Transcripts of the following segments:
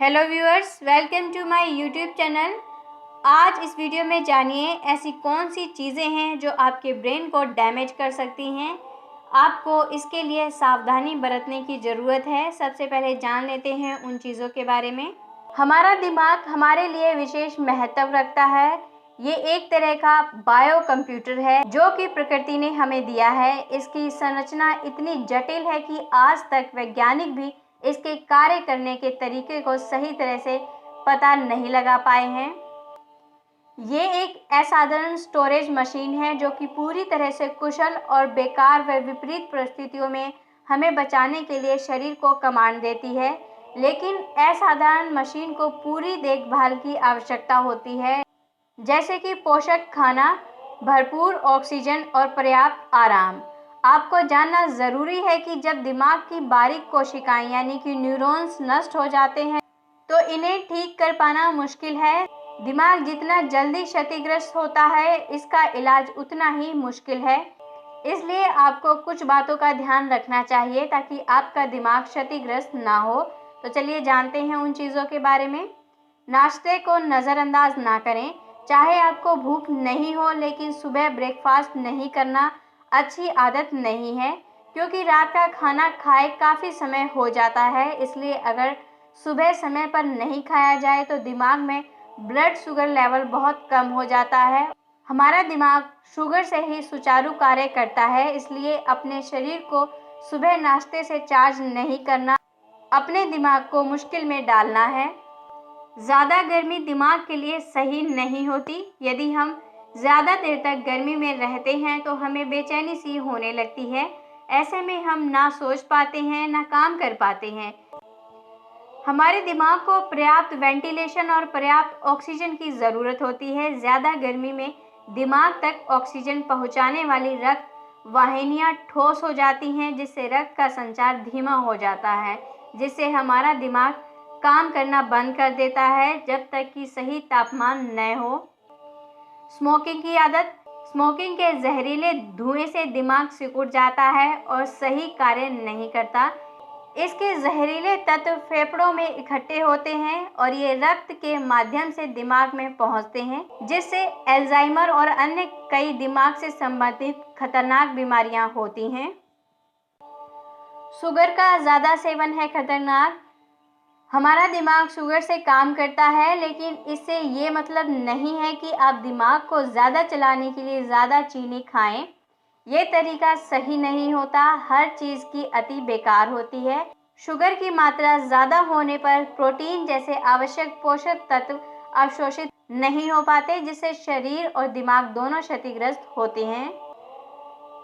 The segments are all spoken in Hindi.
Hello viewers, welcome to my YouTube channel. आज इस वीडियो में जानिए ऐसी कौन सी चीज़ें हैं जो आपके ब्रेन को डैमेज कर सकती हैं। आपको इसके लिए सावधानी बरतने की ज़रूरत है। सबसे पहले जान लेते हैं उन चीज़ों के बारे में। हमारा दिमाग हमारे लिए विशेष महत्व रखता है। ये एक तरह का बायो कंप्यूटर है जो कि प्रकृति ने हमें दिया है। इसकी संरचना इतनी जटिल है कि आज तक वैज्ञानिक भी इसके कार्य करने के तरीके को सही तरह से पता नहीं लगा पाए हैं। ये एक असाधारण स्टोरेज मशीन है जो कि पूरी तरह से कुशल और बेकार व विपरीत परिस्थितियों में हमें बचाने के लिए शरीर को कमांड देती है। लेकिन असाधारण मशीन को पूरी देखभाल की आवश्यकता होती है, जैसे कि पोषक खाना, भरपूर ऑक्सीजन और पर्याप्त आराम। आपको जानना ज़रूरी है कि जब दिमाग की बारीक कोशिकाएं यानी कि न्यूरॉन्स नष्ट हो जाते हैं तो इन्हें ठीक कर पाना मुश्किल है। दिमाग जितना जल्दी क्षतिग्रस्त होता है, इसका इलाज उतना ही मुश्किल है। इसलिए आपको कुछ बातों का ध्यान रखना चाहिए ताकि आपका दिमाग क्षतिग्रस्त ना हो। तो चलिए जानते हैं उन चीज़ों के बारे में। नाश्ते को नज़रअंदाज ना करें। चाहे आपको भूख नहीं हो, लेकिन सुबह ब्रेकफास्ट नहीं करना अच्छी आदत नहीं है, क्योंकि रात का खाना खाए काफ़ी समय हो जाता है। इसलिए अगर सुबह समय पर नहीं खाया जाए तो दिमाग में ब्लड शुगर लेवल बहुत कम हो जाता है। हमारा दिमाग शुगर से ही सुचारू कार्य करता है, इसलिए अपने शरीर को सुबह नाश्ते से चार्ज नहीं करना अपने दिमाग को मुश्किल में डालना है। ज़्यादा गर्मी दिमाग के लिए सही नहीं होती। यदि हम ज़्यादा देर तक गर्मी में रहते हैं तो हमें बेचैनी सी होने लगती है। ऐसे में हम ना सोच पाते हैं ना काम कर पाते हैं। हमारे दिमाग को पर्याप्त वेंटिलेशन और पर्याप्त ऑक्सीजन की ज़रूरत होती है। ज़्यादा गर्मी में दिमाग तक ऑक्सीजन पहुंचाने वाली रक्त वाहिनियां ठोस हो जाती हैं, जिससे रक्त का संचार धीमा हो जाता है, जिससे हमारा दिमाग काम करना बंद कर देता है जब तक कि सही तापमान न हो। स्मोकिंग की आदत। स्मोकिंग के जहरीले धुएं से दिमाग सिकुड़ जाता है और सही कार्य नहीं करता। इसके जहरीले तत्व फेफड़ों में इकट्ठे होते हैं और ये रक्त के माध्यम से दिमाग में पहुंचते हैं, जिससे अल्जाइमर और अन्य कई दिमाग से संबंधित खतरनाक बीमारियां होती हैं। शुगर का ज़्यादा सेवन है खतरनाक। हमारा दिमाग शुगर से काम करता है, लेकिन इससे ये मतलब नहीं है कि आप दिमाग को ज़्यादा चलाने के लिए ज़्यादा चीनी खाएं। ये तरीका सही नहीं होता। हर चीज़ की अति बेकार होती है। शुगर की मात्रा ज़्यादा होने पर प्रोटीन जैसे आवश्यक पोषक तत्व अवशोषित नहीं हो पाते, जिससे शरीर और दिमाग दोनों क्षतिग्रस्त होते हैं।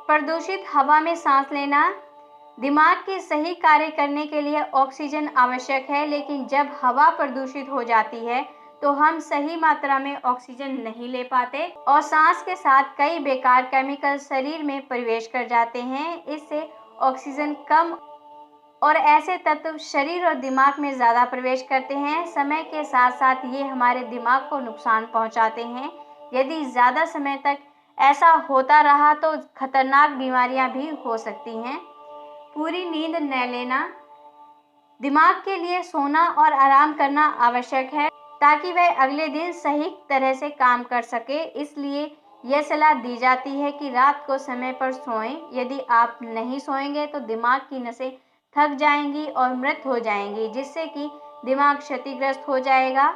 प्रदूषित हवा में सांस लेना। दिमाग के सही कार्य करने के लिए ऑक्सीजन आवश्यक है, लेकिन जब हवा प्रदूषित हो जाती है तो हम सही मात्रा में ऑक्सीजन नहीं ले पाते और सांस के साथ कई बेकार केमिकल शरीर में प्रवेश कर जाते हैं। इससे ऑक्सीजन कम और ऐसे तत्व शरीर और दिमाग में ज़्यादा प्रवेश करते हैं। समय के साथ साथ ये हमारे दिमाग को नुकसान पहुंचाते हैं। यदि ज़्यादा समय तक ऐसा होता रहा तो खतरनाक बीमारियां भी हो सकती हैं। पूरी नींद न लेना। दिमाग के लिए सोना और आराम करना आवश्यक है ताकि वह अगले दिन सही तरह से काम कर सके। इसलिए यह सलाह दी जाती है कि रात को समय पर सोएं। यदि आप नहीं सोएंगे तो दिमाग की नसें थक जाएंगी और मृत हो जाएंगी, जिससे कि दिमाग क्षतिग्रस्त हो जाएगा।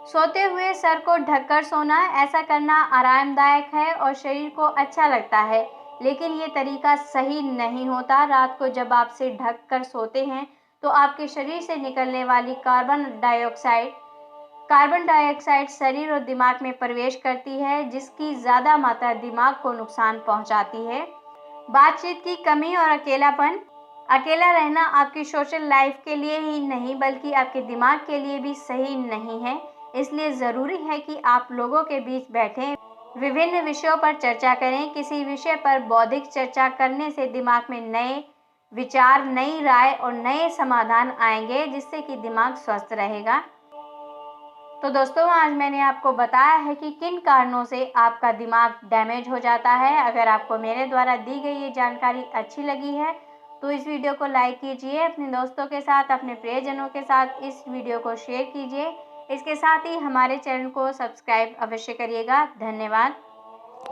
सोते हुए सर को ढककर सोना। ऐसा करना आरामदायक है और शरीर को अच्छा लगता है, लेकिन ये तरीका सही नहीं होता। रात को जब आप सिर ढक कर सोते हैं तो आपके शरीर से निकलने वाली कार्बन डाइऑक्साइड शरीर और दिमाग में प्रवेश करती है, जिसकी ज़्यादा मात्रा दिमाग को नुकसान पहुंचाती है। बातचीत की कमी और अकेलापन। अकेला रहना आपकी सोशल लाइफ के लिए ही नहीं बल्कि आपके दिमाग के लिए भी सही नहीं है। इसलिए ज़रूरी है कि आप लोगों के बीच बैठें, विभिन्न विषयों पर चर्चा करें। किसी विषय पर बौद्धिक चर्चा करने से दिमाग में नए विचार, नई राय और नए समाधान आएंगे, जिससे कि दिमाग स्वस्थ रहेगा। तो दोस्तों, आज मैंने आपको बताया है कि किन कारणों से आपका दिमाग डैमेज हो जाता है। अगर आपको मेरे द्वारा दी गई ये जानकारी अच्छी लगी है तो इस वीडियो को लाइक कीजिए, अपने दोस्तों के साथ, अपने प्रियजनों के साथ इस वीडियो को शेयर कीजिए। इसके साथ ही हमारे चैनल को सब्सक्राइब अवश्य करिएगा। धन्यवाद।